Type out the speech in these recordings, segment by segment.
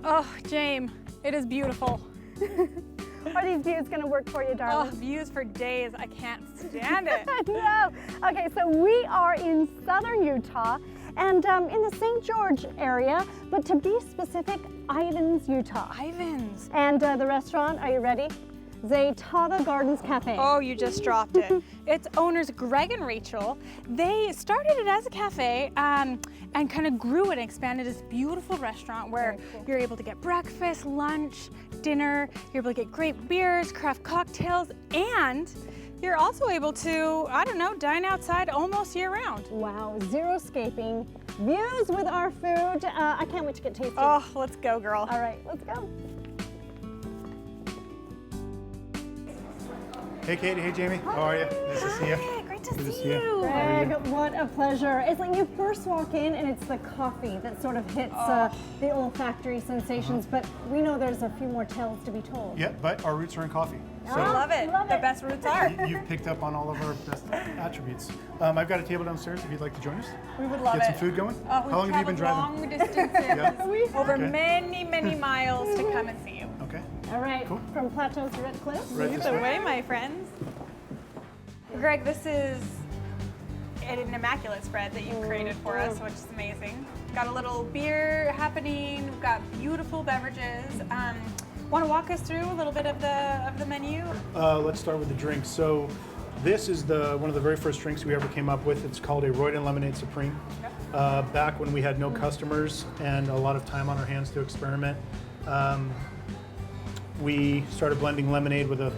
Oh, James, it is beautiful. Are these views going to work for you, darling? Oh, views for days. I can't stand it. No. Okay, so we are in southern Utah and in the St. George area, but to be specific, Ivins, Utah. Ivins. And the restaurant, are you ready? Xetava Gardens Cafe. Oh, you just dropped it. Its owners, Greg and Rachel, they started it as a cafe and kind of grew it and expanded this beautiful restaurant where you're able to get breakfast, lunch, dinner, you're able to get great beers, craft cocktails, and you're also able to, I don't know, dine outside almost year round. Wow, zero escaping, views with our food. I can't wait to get tasty. Oh, let's go, girl. All right, let's go. Hey Katie, hey Jamie, how are you? Nice to see you. Hi, great to Good to see see you. you. Greg, what a pleasure. It's like you first walk in and it's the coffee that sort of hits the olfactory sensations, but we know there's a few more tales to be told. Yeah, but our roots are in coffee. I love it. The best roots are. You've picked up on all of our best attributes. I've got a table downstairs if you'd like to join us. We would love Get it. some food going. We've How long have you been driving? long distances, over Okay. many miles to come and see you. Okay. All right, Cool. from Plateaus to Red Cliffs. Right Lead this the way. way, my friends. Greg, this is an immaculate spread that you've created for us, which is amazing. Got a little beer happening. We've got beautiful beverages. Want to walk us through a little bit of the menu? Let's start with the drinks. So this is one of the very first drinks we ever came up with. It's called a Royden Lemonade Supreme. Back when we had no customers and a lot of time on our hands to experiment, we started blending lemonade with a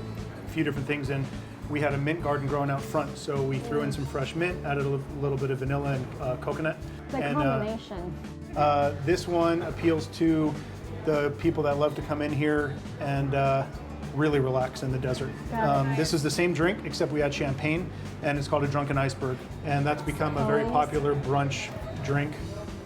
few different things in. We had a mint garden growing out front, so we threw in some fresh mint, added a little bit of vanilla and coconut. The combination. This one appeals to the people that love to come in here and really relax in the desert. This is the same drink, except we add champagne, and it's called a Drunken Iceberg. And that's become a very popular brunch drink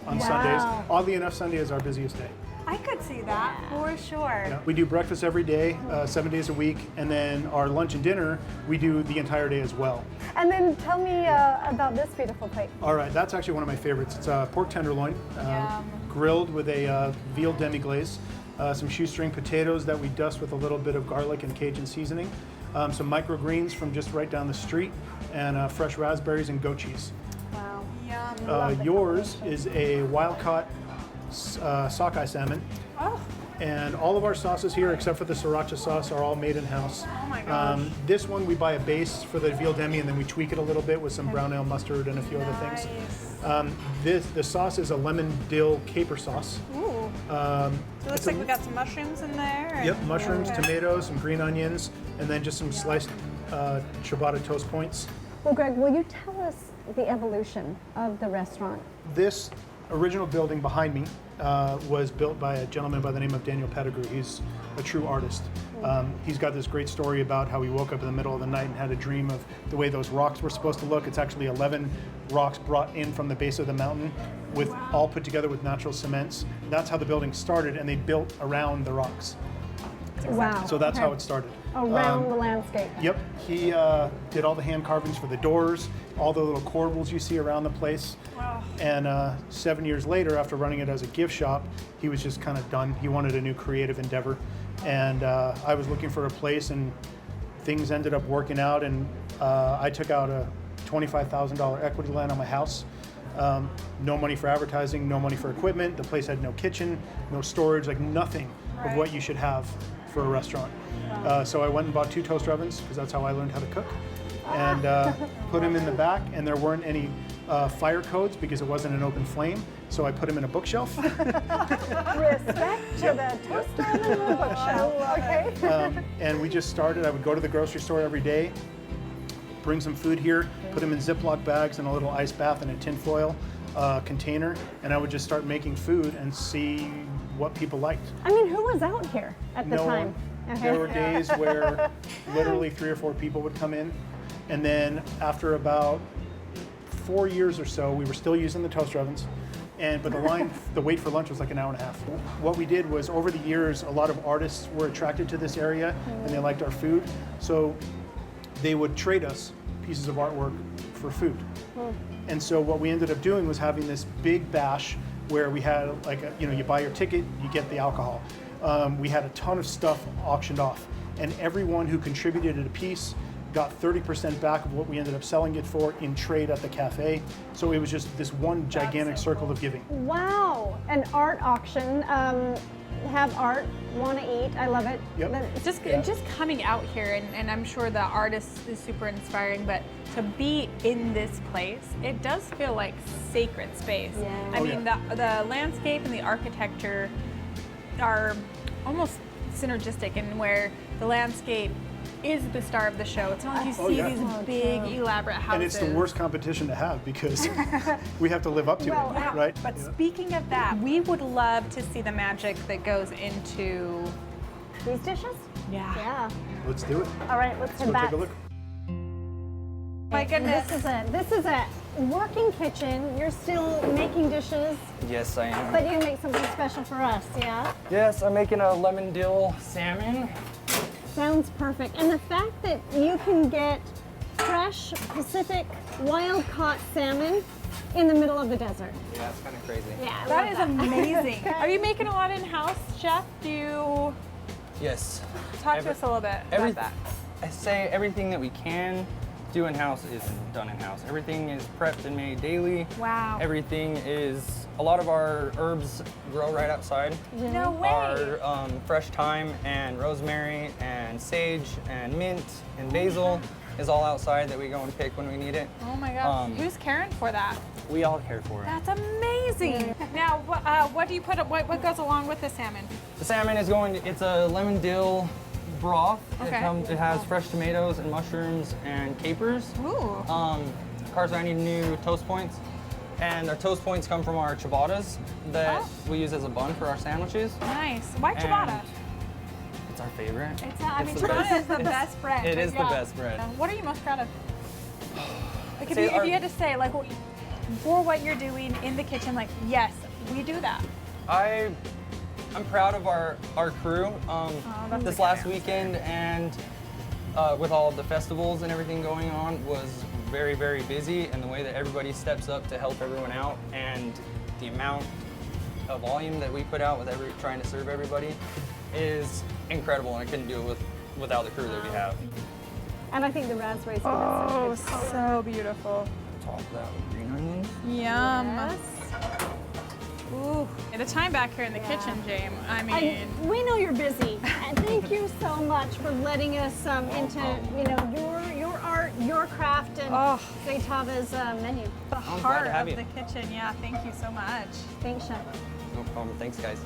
on Sundays. Oddly enough, Sunday is our busiest day. I could see that for sure. Yeah. We do breakfast every day, 7 days a week, and then our lunch and dinner, we do the entire day as well. And then tell me about this beautiful plate. All right, that's actually one of my favorites. It's a pork tenderloin, grilled with a veal demi-glaze, some shoestring potatoes that we dust with a little bit of garlic and Cajun seasoning, some microgreens from just right down the street, and fresh raspberries and goat cheese. Wow. Yum. Yours is a wild-caught sockeye salmon. Oh. And all of our sauces here, except for the sriracha sauce, are all made in-house. Oh my gosh. This one, we buy a base for the veal demi, and then we tweak it a little bit with some brown ale mustard and a few other things. The sauce is a lemon dill caper sauce. Ooh. It looks like we got some mushrooms in there. Yep, mushrooms, tomatoes, some green onions, and then just some sliced ciabatta toast points. Well, Greg, will you tell us the evolution of the restaurant? This original building behind me was built by a gentleman by the name of Daniel Pettigrew. He's a true artist. He's got this great story about how he woke up in the middle of the night and had a dream of the way those rocks were supposed to look. It's actually 11 rocks brought in from the base of the mountain, with all put together with natural cements. That's how the building started, and they built around the rocks. Wow. So that's how it started. Around the landscape. Yep, he did all the hand carvings for the doors, all the little corbels you see around the place. Wow. And 7 years later, after running it as a gift shop, he was just kind of done. He wanted a new creative endeavor. And I was looking for a place, and things ended up working out. And I took out a $25,000 equity line on my house. No money for advertising, no money for equipment. The place had no kitchen, no storage, like nothing of what you should have for a restaurant. So I went and bought 2 toaster ovens, because that's how I learned how to cook, and put them in the back, and there weren't any fire codes because it wasn't an open flame, so I put them in a bookshelf. Respect to the toaster oven and the bookshelf. Okay. And we just started. I would go to the grocery store every day, bring some food here, put them in Ziploc bags in a little ice bath in a tinfoil container, and I would just start making food and see what people liked. I mean, who was out here at the No time? one. There were days where literally 3 or 4 people would come in, and then after about 4 years or so, we were still using the toaster ovens, but the wait for lunch was like an hour and a half. What we did was, over the years, a lot of artists were attracted to this area, and they liked our food, so they would trade us pieces of artwork for food. And so what we ended up doing was having this big bash where we had like, you buy your ticket, you get the alcohol. We had a ton of stuff auctioned off, and everyone who contributed a piece got 30% back of what we ended up selling it for in trade at the cafe. So it was just this one gigantic circle of giving. Wow, an art auction. Have art, want to eat. I love it. Yep. Just coming out here, and I'm sure the artist is super inspiring, but to be in this place, it does feel like sacred space. Yeah. I mean, the landscape and the architecture are almost synergistic in where the landscape is the star of the show. It's not like you see these big, elaborate houses. And it's the worst competition to have because we have we have to live up to it, right? But speaking of that, we would love to see the magic that goes into these dishes? Yeah. Let's do it. All right, let's head Go back. take a look. My goodness. This is a working kitchen. You're still making dishes, Yes, I am. but you make something special for us, yeah? Yes, I'm making a lemon dill salmon. Sounds perfect. And the fact that you can get fresh Pacific wild-caught salmon in the middle of the desert. Yeah, it's kind of crazy. Yeah, That is amazing. Are you making a lot in-house, Chef? Do you Yes. talk to us a little bit about that? I say everything that we can do in-house is done in-house. Everything is prepped and made daily. Wow. Everything is, a lot of our herbs grow right outside. No way. Our fresh thyme and rosemary and sage and mint and basil is all outside that we go and pick when we need it. Oh my gosh. Who's caring for that? We all care for it. That's amazing. Now, what do you put? What goes along with the salmon? The salmon is it's a lemon dill broth. Okay. It has fresh tomatoes and mushrooms and capers. Ooh. Cars, I need new toast points. And our toast points come from our ciabattas that we use as a bun for our sandwiches. Nice. Why ciabatta? And it's our favorite. I mean, the ciabatta best. is the best bread. It is the Yeah. best bread. What are you most proud of? Like if See, you had to say, like, for what you're doing in the kitchen, like, yes, we do that. I'm proud of our crew. that's This a good last answer. weekend and with all of the festivals and everything going on was very, very busy, and the way that everybody steps up to help everyone out and the amount of volume that we put out with trying to serve everybody is incredible, and I couldn't do it without the crew that we have. And I think the raspberries. Oh, so beautiful. Top that with green onions. Yum. Yes. Ooh. The time back here in the kitchen, James. I mean, We know you're busy, and thank you so much for letting us into your art, your craft, and Xetava's menu. the glad to heart have of you. the kitchen. Yeah, thank you so much. Thanks, Chef. No problem. Thanks, guys.